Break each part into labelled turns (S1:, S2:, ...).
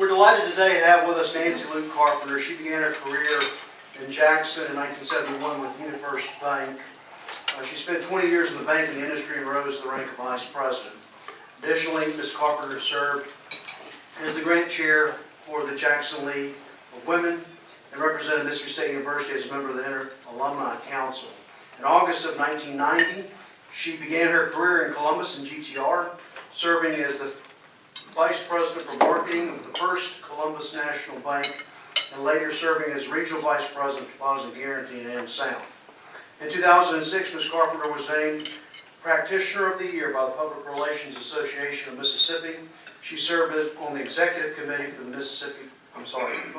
S1: We're delighted today to have with us Nancy Carpenter. She began her career in Jackson in 1971 with UniFirst Bank. She spent 20 years in the banking industry and rose to the rank of vice president. Additionally, Ms. Carpenter served as the grant chair for the Jackson League of Women and represented Mississippi State University as a member of the Inter-Alumni Council. In August of 1990, she began her career in Columbus and GTR, serving as the Vice President for Marketing of the First Columbus National Bank, and later serving as Regional Vice President of Deposit and Guarantee in M-South. In 2006, Ms. Carpenter was named Practitioner of the Year by the Public Relations Association of Mississippi. She served on the Executive Committee for the on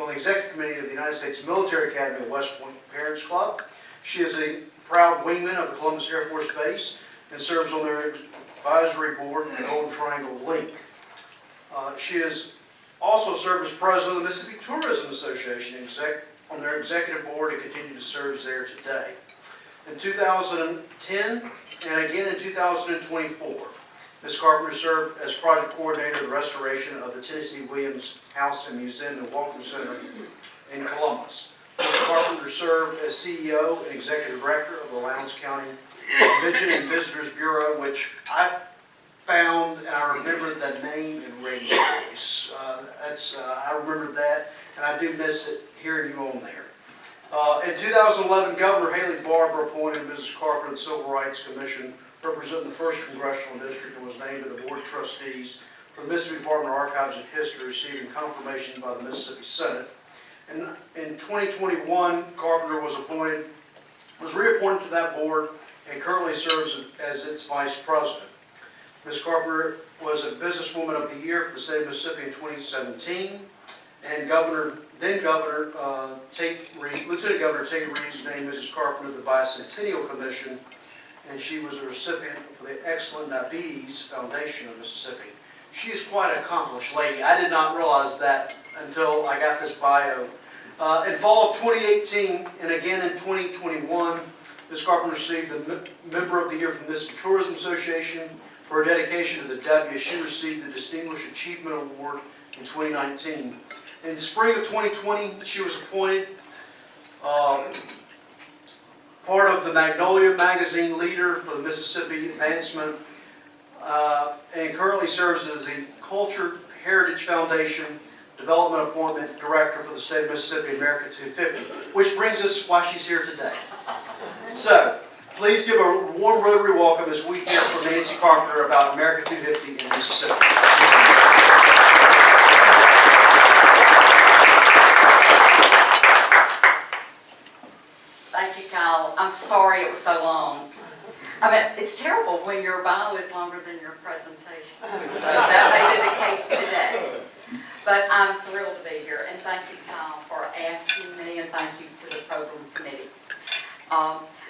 S1: the Executive Committee of the United States Military Academy of West Point Parents Club. She is a proud wingman of the Columbus Air Force Base and serves on their advisory board of the Golden Triangle Link. She has also served as president of the Mississippi Tourism Association on their executive board and continues to serve there today. In 2010 and again in 2024, Ms. Carpenter served as project coordinator of the restoration of the Tennessee Williams House and Museum and Welcome Center in Columbus. Ms. Carpenter served as CEO and executive director of the Lowndes County Convention and Visitors Bureau, which I found, and I remembered the name and radio voice. I remembered that, and I do miss it hearing you on there. In 2011, Governor Haley Barbour appointed Mrs. Carpenter to the Civil Rights Commission, representing the 1st Congressional District, and was named to the Board of Trustees for the Mississippi Department of Archives and History, receiving confirmation by the Mississippi Senate. And in 2021, Carpenter was reappointed to that board and currently serves as its vice president. Ms. Carpenter was a Businesswoman of the Year for the state of Mississippi in 2017, and Lieutenant Governor Tate Reeves named Mrs. Carpenter to the Bicentennial Commission, and she was a recipient for the Excellent Diabetes Foundation of Mississippi. She is quite an accomplished lady. I did not realize that until I got this bio. In fall of 2018 and again in 2021, Ms. Carpenter received the Member of the Year from the Mississippi Tourism Association. For her dedication to the W, she received the Distinguished Achievement Award in 2019. In the spring of 2020, she was appointed part of the Magnolia Magazine Leader for the Mississippi Advancement and currently serves as the Culture Heritage Foundation Development Appointment Director for the state of Mississippi, America250, which brings us why she's here today. So, please give a warm Rotary welcome as we hear from Nancy Carpenter about America250 in Mississippi.
S2: Thank you, Kyle. I'm sorry it was so long. I mean, it's terrible when your bio is longer than your presentation. So that may be the case today. But I'm thrilled to be here, and thank you, Kyle, for asking me, and thank you to the program committee.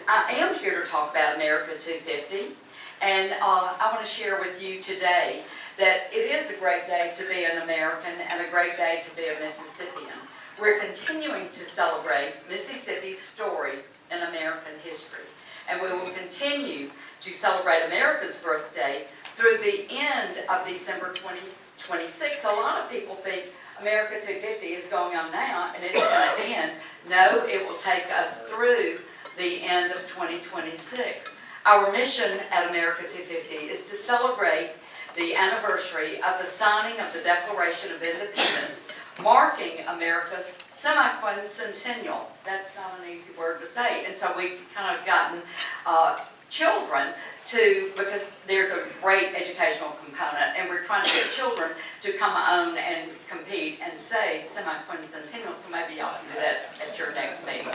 S2: I am here to talk about America250, and I want to share with you today that it is a great day to be an American and a great day to be a Mississippian. We're continuing to celebrate Mississippi's story in American history, and we will continue to celebrate America's birthday through the end of December 2026. A lot of people think America250 is going on now and it's going to end. No, it will take us through the end of 2026. Our mission at America250 is to celebrate the anniversary of the signing of the Declaration of Independence, marking America's semi-quincentennial. That's not an easy word to say. And so we've kind of gotten children to, because there's a great educational component, and we're trying to get children to come on and compete and say semi-quincentennial, so maybe y'all can do that at your next meeting.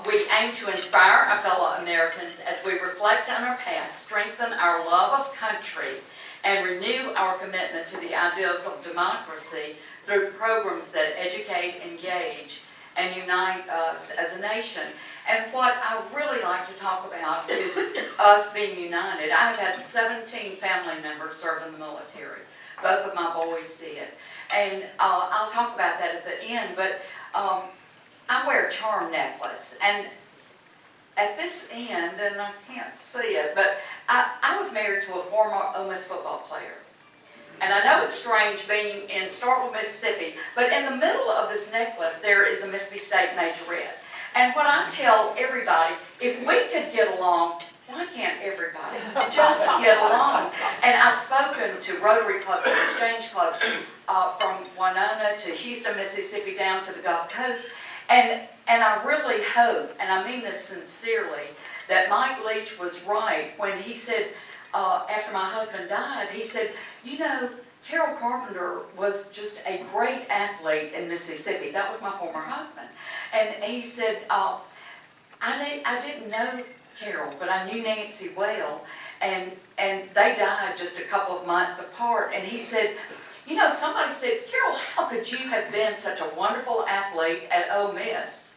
S2: We aim to inspire our fellow Americans as we reflect on our past, strengthen our love of country, and renew our commitment to the ideals of democracy through programs that educate, engage, and unite us as a nation. And what I really like to talk about is us being united. I have had 17 family members serve in the military. Both of my boys did. And I'll talk about that at the end, but I wear a charm necklace. And at this end, and I can't see it, but I was married to a former Ole Miss football player. And I know it's strange being in Starkville, Mississippi, but in the middle of this necklace, there is a Mississippi State majorette. And what I tell everybody, if we could get along, why can't everybody just get along? And I've spoken to Rotary clubs and exchange clubs from Winona to Houston, Mississippi, down to the Gulf Coast. And I really hope, and I mean this sincerely, that Mike Leach was right when he said, after my husband died, he said, you know, Carol Carpenter was just a great athlete in Mississippi. That was my former husband. And he said, I didn't know Carol, but I knew Nancy well. And they died just a couple of months apart. And he said, you know, somebody said, Carol, how could you have been such a wonderful athlete at Ole Miss?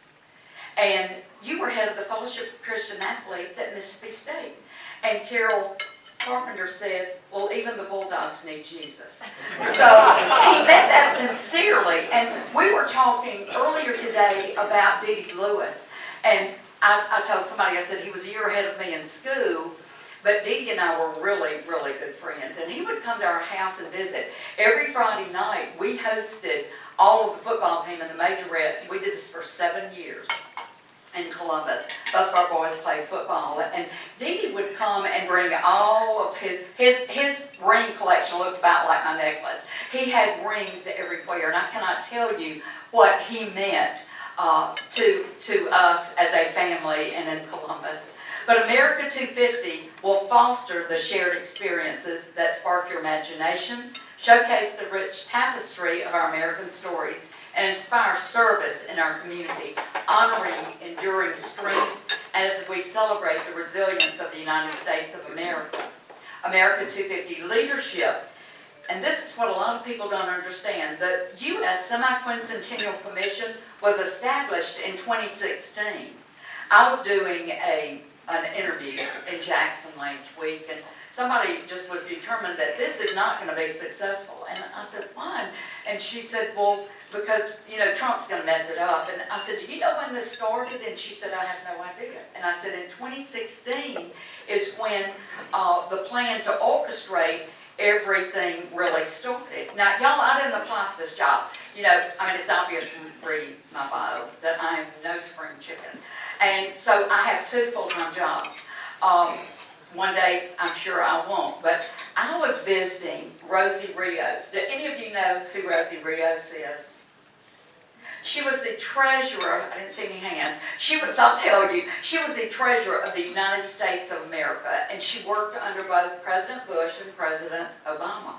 S2: And you were head of the Fellowship of Christian Athletes at Mississippi State. And Carol Carpenter said, well, even the Bulldogs need Jesus. So he meant that sincerely. And we were talking earlier today about Dee Dee Lewis. And I told somebody, I said, he was a year ahead of me in school, but Dee Dee and I were really, really good friends. And he would come to our house and visit. Every Friday night, we hosted all of the football team in the majorettes. We did this for 7 years. In Columbus. Both of our boys played football. And Dee Dee would come and bring all of his ring collection looked about like my necklace. He had rings everywhere, and I cannot tell you what he meant to us as a family and in Columbus. But America 250 will foster the shared experiences that spark your imagination, showcase the rich tapestry of our American stories, and inspire service in our community, honoring enduring strength as we celebrate the resilience of the United States of America. America 250 leadership, and this is what a lot of people don't understand. The U.S. Semi-Quincentennial Commission was established in 2016. I was doing an interview in Jackson last week, and somebody just was determined that this is not going to be successful. And I said, why? And she said, well, because, you know, Trump's going to mess it up. And I said, do you know when this started? And she said, I have no idea. And I said, in 2016 is when the plan to orchestrate everything really started. Now, y'all, I didn't apply for this job. You know, I mean, it's obvious from reading my bio that I am no spring chicken. And so I have 2 full-time jobs. One day, I'm sure I won't, but I was visiting Rosie Rios. Do any of you know who Rosie Rios is? She was the treasurer, I didn't see any hands, I'll tell you, she was the treasurer of the United States of America, and she worked under both President Bush and President Obama.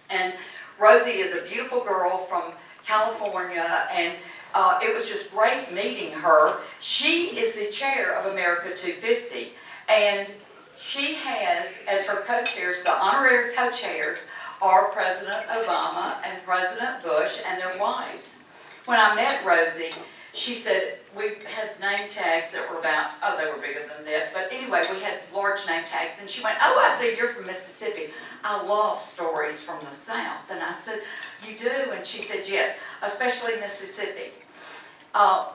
S2: And Rosie is a beautiful girl from California, and it was just great meeting her. She is the chair of America 250, and she has, as her co-chairs, the honorary co-chairs are President Obama and President Bush and their wives. When I met Rosie, she said, we had name tags that were about, oh, they were bigger than this, but anyway, we had large name tags, and she went, oh, I see you're from Mississippi. I love stories from the South. And I said, you do? And she said, yes, especially Mississippi.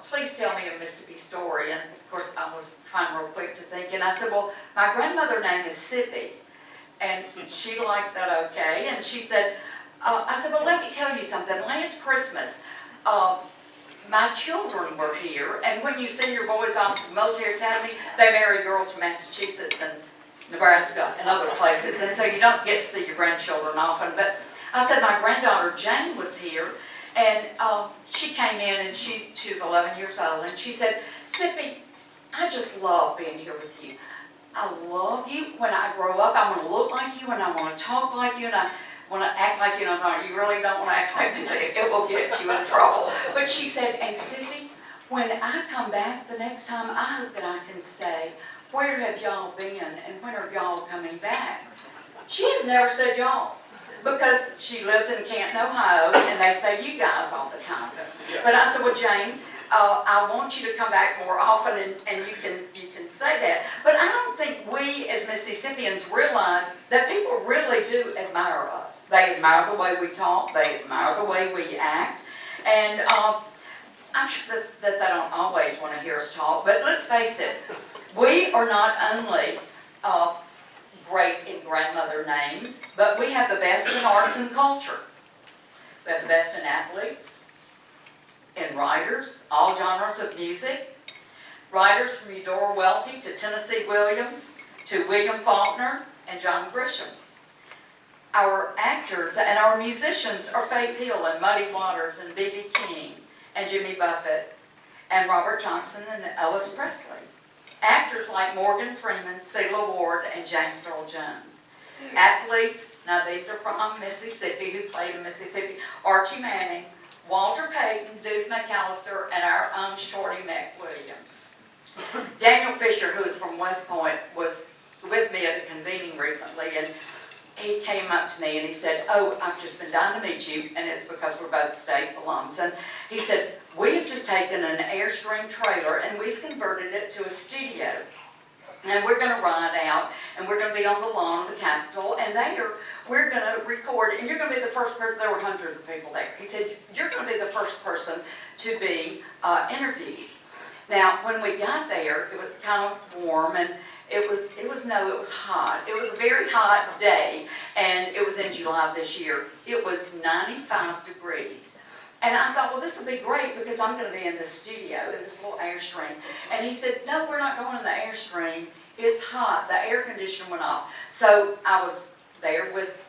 S2: Please tell me a Mississippi story. And of course, I was trying real quick to think, and I said, well, my grandmother's name is Sippy. And she liked that okay, and she said, I said, well, let me tell you something. Last Christmas, my children were here, and when you send your boys off to the military academy, they marry girls from Massachusetts and Nebraska and other places, and so you don't get to see your grandchildren often. But I said my granddaughter Jane was here, and she came in, and she was 11 years old, and she said, Sippy, I just love being here with you. I love you. When I grow up, I want to look like you, and I want to talk like you, and I want to act like you. And I thought, you really don't want to act like me. It will get you in trouble. But she said, and Sippy, when I come back the next time, I hope that I can say, where have y'all been, and when are y'all coming back? She has never said y'all, because she lives in Canton, Ohio, and they say you guys all the time. But I said, well, Jane, I want you to come back more often, and you can say that. But I don't think we as Mississippians realize that people really do admire us. They admire the way we talk. They admire the way we act. And I'm sure that they don't always want to hear us talk. But let's face it, we are not only great in grandmother names, but we have the best in arts and culture. We have the best in athletes, in writers, all genres of music. Writers from Eudora Welty to Tennessee Williams to William Faulkner and John Grisham. Our actors and our musicians are Faye Hill and Muddy Waters and B.B. King and Jimmy Buffett and Robert Johnson and Elvis Presley. Actors like Morgan Freeman, Celia Ward, and James Earl Jones. Athletes, now these are from Mississippi, who played in Mississippi, Archie Manning, Walter Payton, Deuce McAllister, and our own Shorty McWilliams. Daniel Fisher, who is from West Point, was with me at the convening recently, and he came up to me and he said, "Oh, I've just been dying to meet you," and it's because we're both state alums. And he said, "We have just taken an Airstream trailer and we've converted it to a studio. And we're going to ride out and we're going to be on the lawn of the Capitol, and we're going to record, and you're going to be the first person." There were hundreds of people there. He said, "You're going to be the first person to be interviewed." Now, when we got there, it was kind of warm, and it was hot. It was a very hot day, and it was in July of this year. It was 95 degrees. And I thought, well, this will be great because I'm going to be in the studio, in this little Airstream. And he said, "No, we're not going in the Airstream. It's hot. The air conditioner went off." So I was there with,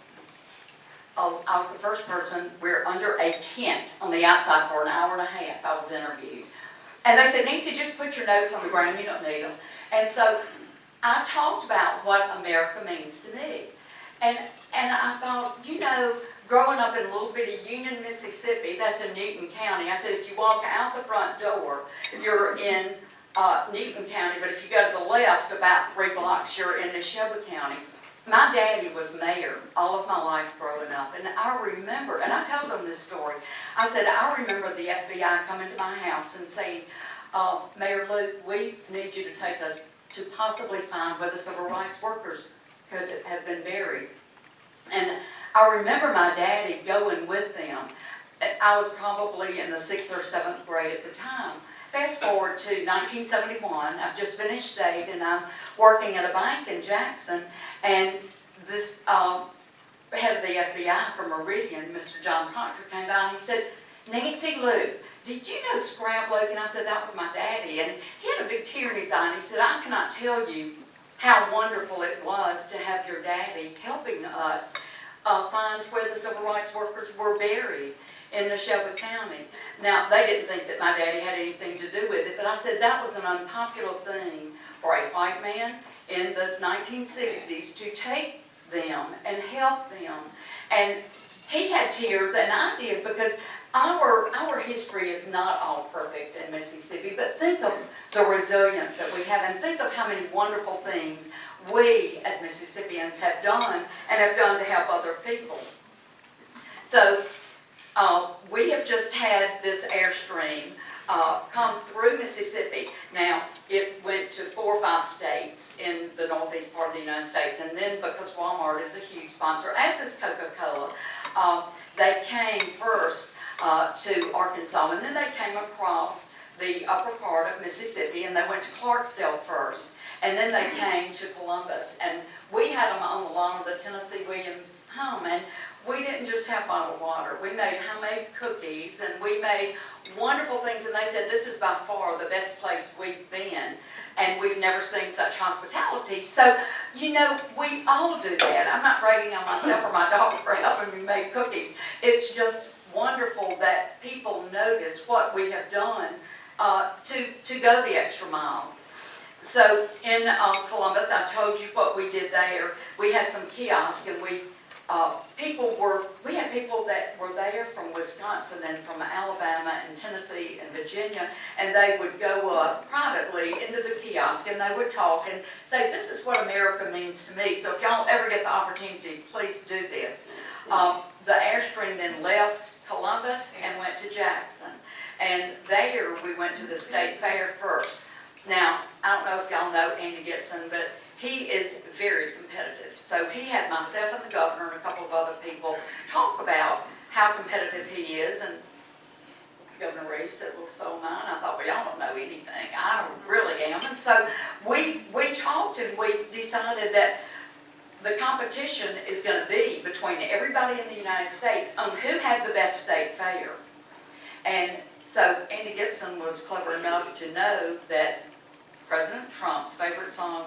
S2: I was the first person. We're under a tent on the outside for an hour and a half. I was interviewed. And they said, "Nancy, just put your notes on the ground. You don't need them." And so I talked about what America means to me. And I thought, growing up in a little bitty Union, Mississippi, that's in Newton County. I said, if you walk out the front door, you're in Newton County, but if you go to the left about 3 blocks, you're in Neshoba County. My daddy was mayor all of my life growing up, and I remember, and I told him this story. I said, "I remember the FBI coming to my house and saying, Mayor Luke, we need you to take us to possibly find where the civil rights workers could have been buried." And I remember my daddy going with them. I was probably in the 6th or 7th grade at the time. Fast forward to 1971, I've just finished state, and I'm working at a bank in Jackson, and this head of the FBI from Meridian, Mr. John Proctor, came by and he said, "Nancy Luke, did you know Scrap Luke?" And I said, "That was my daddy." And he had a big tear in his eye, and he said, "I cannot tell you how wonderful it was to have your daddy helping us find where the civil rights workers were buried in Neshoba County." Now, they didn't think that my daddy had anything to do with it, but I said that was an unpopular thing for a white man in the 1960s to take them and help them. And he had tears, and I did, because our history is not all perfect in Mississippi, but think of the resilience that we have, and think of how many wonderful things we as Mississippians have done and have done to help other people. So we have just had this Airstream come through Mississippi. Now, it went to 4 or 5 states in the northeast part of the United States, and then because Walmart is a huge sponsor, as is Coca-Cola, they came first to Arkansas, and then they came across the upper part of Mississippi, and they went to Clarksdale first, and then they came to Columbus, and we had them on the lawn of the Tennessee Williams home, and we didn't just have bottled water. We made homemade cookies, and we made wonderful things, and they said, "This is by far the best place we've been, and we've never seen such hospitality." So, we all do that. I'm not bragging on myself or my daughter for helping me make cookies. It's just wonderful that people notice what we have done to go the extra mile. So in Columbus, I told you what we did there. We had some kiosks, and we had people that were there from Wisconsin and from Alabama and Tennessee and Virginia, and they would go up privately into the kiosk, and they would talk and say, "This is what America means to me." So if y'all ever get the opportunity, please do this. The Airstream then left Columbus and went to Jackson, and there we went to the state fair first. Now, I don't know if y'all know Andy Gitson, but he is very competitive. So he had myself and the governor and a couple of other people talk about how competitive he is, and Governor Reese said, "Well, so am I." And I thought, well, y'all don't know anything. I really am. And so we talked, and we decided that the competition is going to be between everybody in the United States on who had the best state fair. And so Andy Gibson was clever enough to know that President Trump's favorite song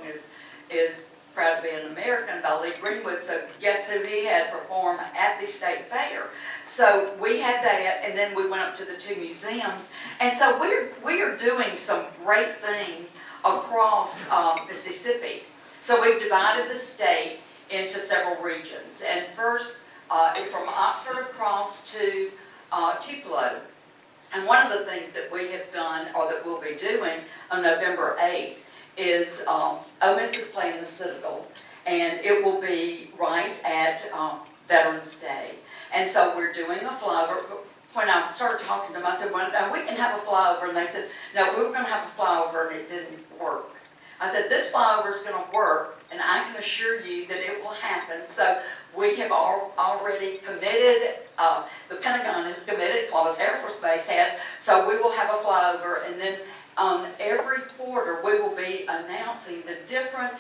S2: is Proud to Be an American by Lee Greenwood. So guess who he had perform at the state fair? So we had that, and then we went up to the two museums. And so we are doing some great things across Mississippi. So we've divided the state into several regions. And first, it's from Oxford across to Tupelo. And one of the things that we have done, or that we'll be doing on November 8th, is Ole Miss is playing the Citadel, and it will be right at Veterans Day. And so we're doing a flyover. When I started talking to them, I said, well, no, we can have a flyover. And they said, no, we were going to have a flyover, and it didn't work. I said, this flyover is going to work, and I can assure you that it will happen. So we have already committed, the Pentagon has committed, Columbus Air Force Base has, so we will have a flyover, and then every quarter we will be announcing the different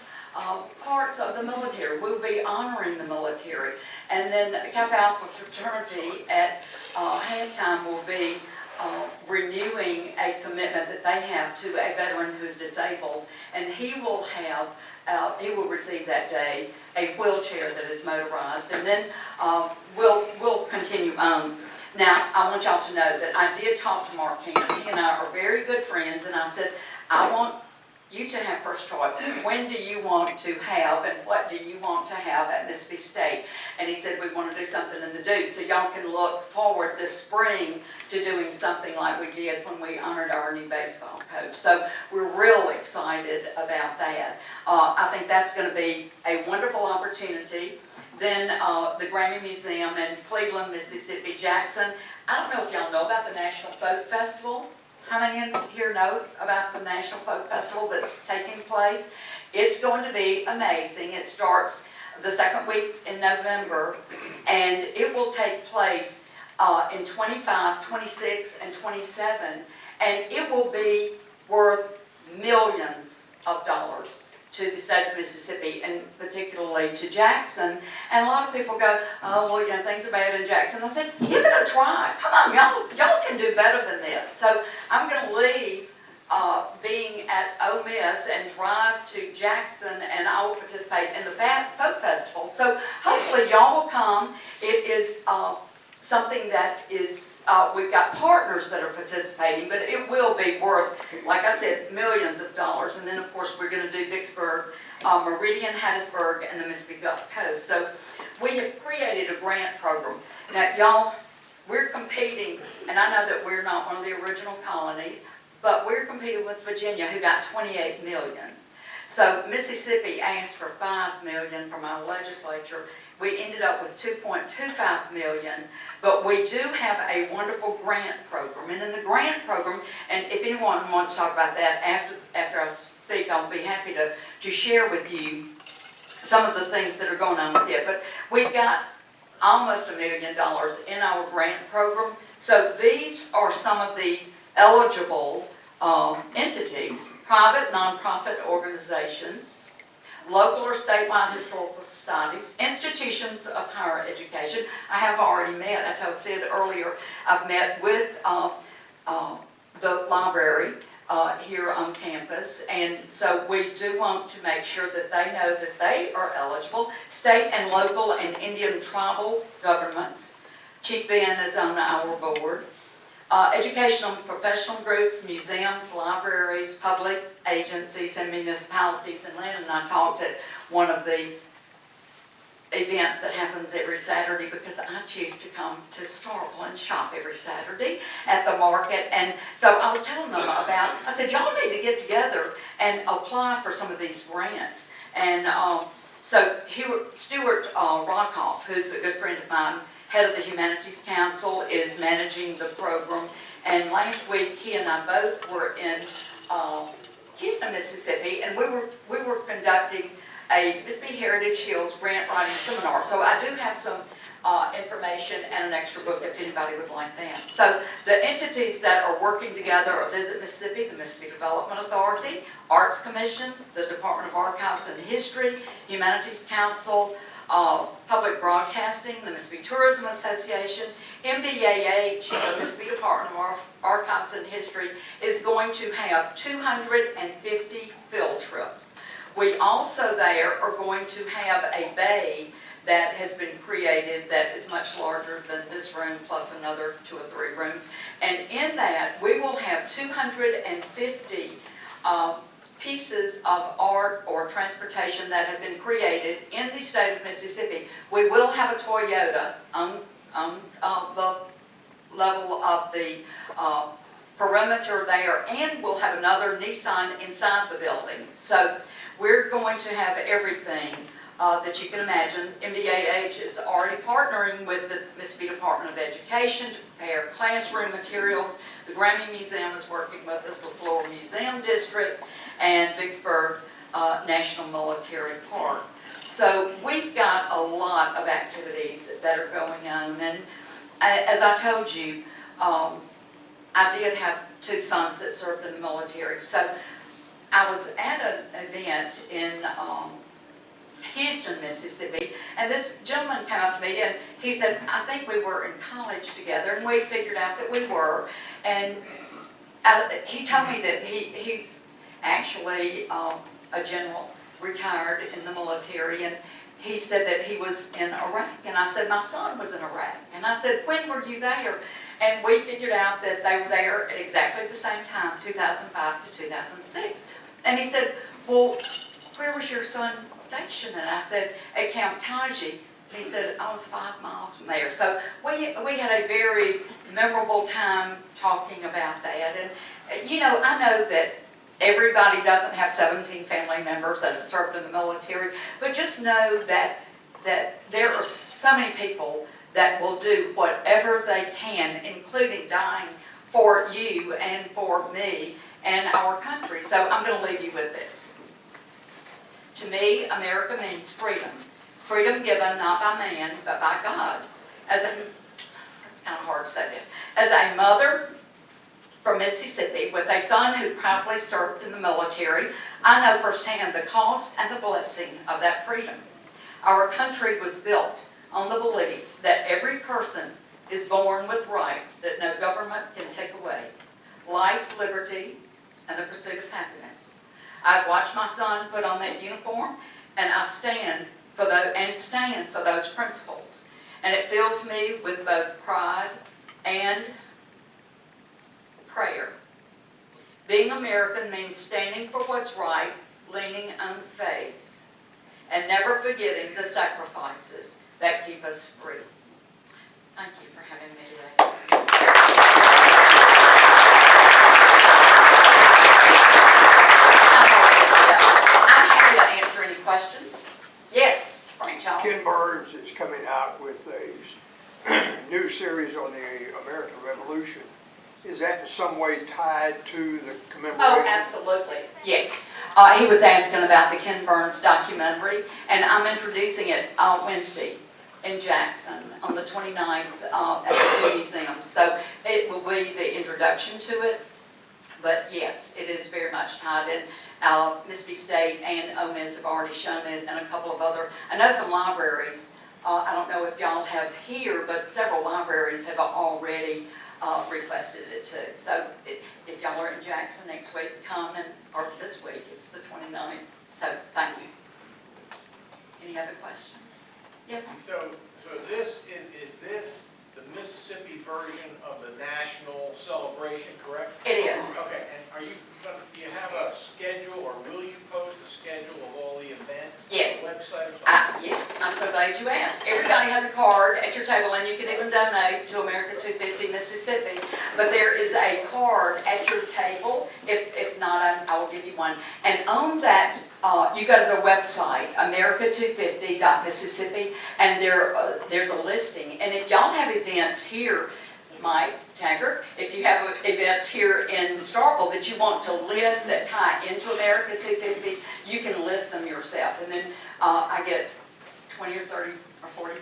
S2: parts of the military. We'll be honoring the military. And then Kappa Alpha Fraternity at halftime will be renewing a commitment that they have to a veteran who is disabled, and he will receive that day a wheelchair that is motorized, and then we'll continue on. Now, I want y'all to know that I did talk to Mark Cannon. He and I are very good friends, and I said, I want you to have first choice. When do you want to have, and what do you want to have at Mississippi State? And he said, we want to do something in the Dude, so y'all can look forward this spring to doing something like we did when we honored our new baseball coach. So we're real excited about that. I think that's going to be a wonderful opportunity. Then the Grammy Museum in Cleveland, Mississippi, Jackson. I don't know if y'all know about the National Folk Festival. How many in here know about the National Folk Festival that's taking place? It's going to be amazing. It starts the second week in November, and it will take place in 25, 26, and 27, and it will be worth millions of dollars to the state of Mississippi, and particularly to Jackson. And a lot of people go, oh, well, you know, things are bad in Jackson. I said, give it a try. Come on, y'all can do better than this. So I'm going to leave being at Ole Miss and drive to Jackson, and I will participate in the Folk Festival. So hopefully y'all will come. It is something that is, we've got partners that are participating, but it will be worth, like I said, millions of dollars. And then, of course, we're going to do Vicksburg, Meridian, Hattiesburg, and the Mississippi Gulf Coast. So we have created a grant program. Now, y'all, we're competing, and I know that we're not one of the original colonies, but we're competing with Virginia, who got $28 million. So Mississippi asked for $5 million from our legislature. We ended up with $2.25 million, but we do have a wonderful grant program. And in the grant program, and if anyone wants to talk about that after I speak, I'll be happy to share with you some of the things that are going on with it. But we've got almost $1 million in our grant program. So these are some of the eligible entities: private, nonprofit organizations, local or statewide historical societies, institutions of higher education. I have already met, I told Sid earlier, I've met with the library here on campus, and so we do want to make sure that they know that they are eligible. State and local and Indian tribal governments. Chief Ben is on our board. Educational and professional groups, museums, libraries, public agencies, and municipalities. And Lynn and I talked at one of the events that happens every Saturday, because I choose to come to Starkville and shop every Saturday at the market. And so I was telling them about, I said, y'all need to get together and apply for some of these grants. And so Stuart Rockoff, who's a good friend of mine, head of the Humanities Council, is managing the program. And last week, he and I both were in Houston, Mississippi, and we were conducting a Mississippi Heritage Hills grant writing seminar. So I do have some information and an extra book if anybody would like that. So the entities that are working together are Visit Mississippi, the Mississippi Development Authority, Arts Commission, the Department of Archives and History, Humanities Council, Public Broadcasting, the Mississippi Tourism Association, MDAH, the Mississippi Department of Archives and History, is going to have 250 field trips. We also there are going to have a bay that has been created that is much larger than this room plus another 2 or 3 rooms. And in that, we will have 250 pieces of art or transportation that have been created in the state of Mississippi. We will have a Toyota on the level of the perimeter there, and we'll have another Nissan inside the building. So we're going to have everything that you can imagine. MDAH is already partnering with the Mississippi Department of Education to prepare classroom materials. The Grammy Museum is working with us, the Florida Museum District, and Vicksburg National Military Park. So we've got a lot of activities that are going on. And as I told you, I did have 2 sons that served in the military. So I was at an event in Houston, Mississippi, and this gentleman came up to me and he said, I think we were in college together, and we figured out that we were. And he told me that he's actually a general, retired in the military, and he said that he was in Iraq. And I said, my son was in Iraq. And I said, when were you there? And we figured out that they were there at exactly the same time, 2005 to 2006. And he said, well, where was your son stationed? And I said, at Camp Taji. He said, I was 5 miles from there. So we had a very memorable time talking about that. And, you know, I know that everybody doesn't have 17 family members that have served in the military, but just know that there are so many people that will do whatever they can, including dying for you and for me and our country. So I'm going to leave you with this. To me, America means freedom. Freedom given not by man, but by God. It's kind of hard to say this. As a mother from Mississippi with a son who proudly served in the military, I know firsthand the cost and the blessing of that freedom. Our country was built on the belief that every person is born with rights that no government can take away. Life, liberty, and the pursuit of happiness. I've watched my son put on that uniform, and I stand for those principles. And it fills me with both pride and prayer. Being American means standing for what's right, leaning on faith, and never forgetting the sacrifices that keep us free. Thank you for having me today. I'm happy to answer any questions. Yes, Frank Charles.
S3: Ken Burns is coming out with a new series on the American Revolution. Is that in some way tied to the commemoration?
S2: Oh, absolutely, yes. He was asking about the Ken Burns documentary, and I'm introducing it Wednesday in Jackson on the 29th at the two museums. So it will be the introduction to it, but yes, it is very much tied in. Mississippi State and Ole Miss have already shown it, and a couple of other, I know some libraries, I don't know if y'all have here, but several libraries have already requested it too. So if y'all are in Jackson next week, come, and or this week, it's the 29th. So thank you. Any other questions? Yes?
S4: So this is this the Mississippi version of the national celebration, correct?
S2: It is.
S4: Okay, and do you have a schedule, or will you post a schedule of all the events?
S2: Yes.
S4: On the website or something?
S2: Yes, I'm so glad you asked. Everybody has a card at your table, and you can even donate to America250 Mississippi. But there is a card at your table. If not, I will give you one. And on that, you go to the website, America250.Mississippi, and there's a listing. And if y'all have events here, Mike Taggart, if you have events here in Starkville that you want to list that tie into America250, you can list them yourself. And then I get 20 or 30 or 40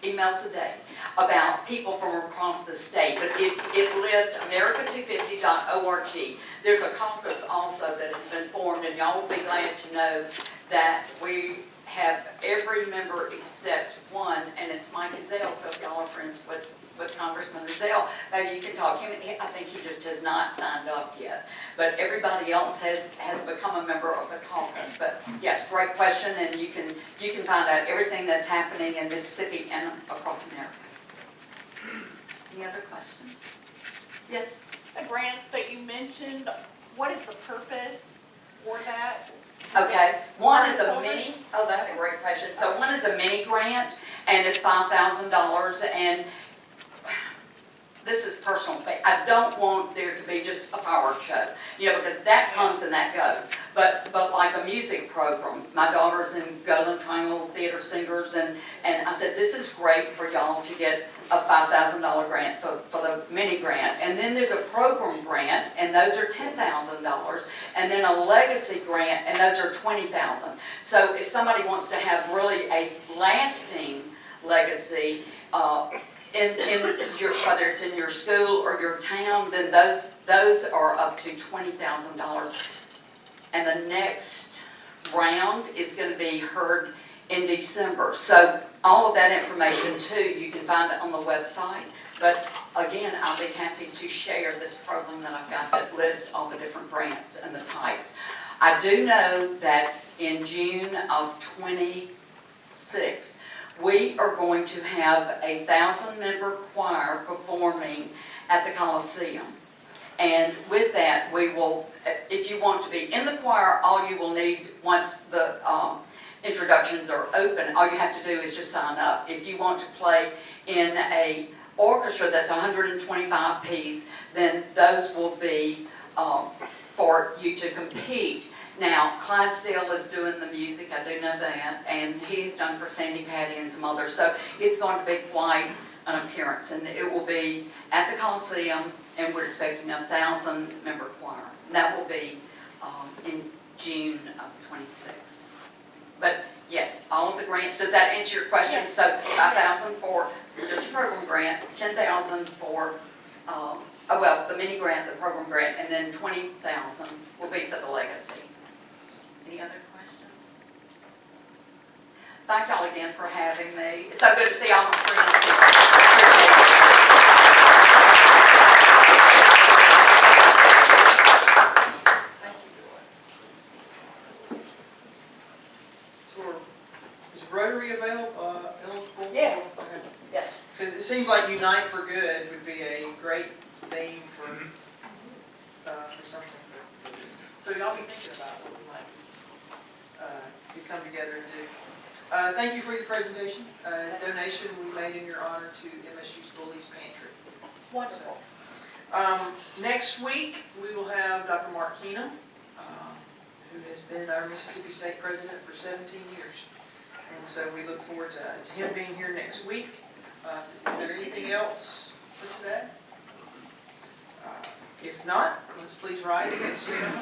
S2: emails a day about people from across the state, but it lists America250.org. There's a caucus also that has been formed, and y'all will be glad to know that we have every member except one, and it's Mike Ezell, so if y'all are friends with Congressman Ezell, maybe you can talk to him. I think he just has not signed up yet. But everybody else has become a member of the caucus. But yes, great question, and you can find out everything that's happening in Mississippi and across America. Any other questions? Yes?
S5: The grants that you mentioned, what is the purpose for that?
S2: Okay, one is a mini, oh, that's a great question. So one is a mini grant, and it's $5,000, and this is personal. I don't want there to be just a fireworks show, because that comes and that goes. But like a music program, my daughter's in Golden Triangle Theater Singers, and I said, this is great for y'all to get a $5,000 grant for the mini grant. And then there's a program grant, and those are $10,000, and then a legacy grant, and those are $20,000. So if somebody wants to have really a lasting legacy, in your, whether it's in your school or your town, then those are up to $20,000. And the next round is going to be heard in December. So all of that information too, you can find it on the website. But again, I'll be happy to share this program that I've got that lists all the different grants and the types. I do know that in June of 26, we are going to have a 1,000-member choir performing at the Coliseum. And with that, we will, if you want to be in the choir, all you will need once the introductions are open, all you have to do is just sign up. If you want to play in a orchestra that's 125 piece, then those will be for you to compete. Now, Clydesdale is doing the music, I do know that, and he's done for Sandy Patty and some others. So it's going to be quite an appearance, and it will be at the Coliseum, and we're expecting a 1,000-member choir. And that will be in June of 26. But yes, all of the grants, does that answer your question?
S5: Yes.
S2: So $5,000 for just a program grant, $10,000 for, well, the mini grant, the program grant, and then $20,000 will be for the legacy. Any other questions? Thank y'all again for having me. It's so good to see all my friends.
S6: Is Rotary eligible?
S2: Yes. Yes.
S6: Because it seems like Unite for Good would be a great name for something. So y'all be thinking about what we might come together and do. Thank you for your presentation. Donation we made in your honor to MSU's Bullies Pantry.
S2: Wonderful.
S6: Next week, we will have Dr. Mark Keenum, who has been our Mississippi State President for 17 years. And so we look forward to him being here next week. Is there anything else for today? If not, let's please rise and stand.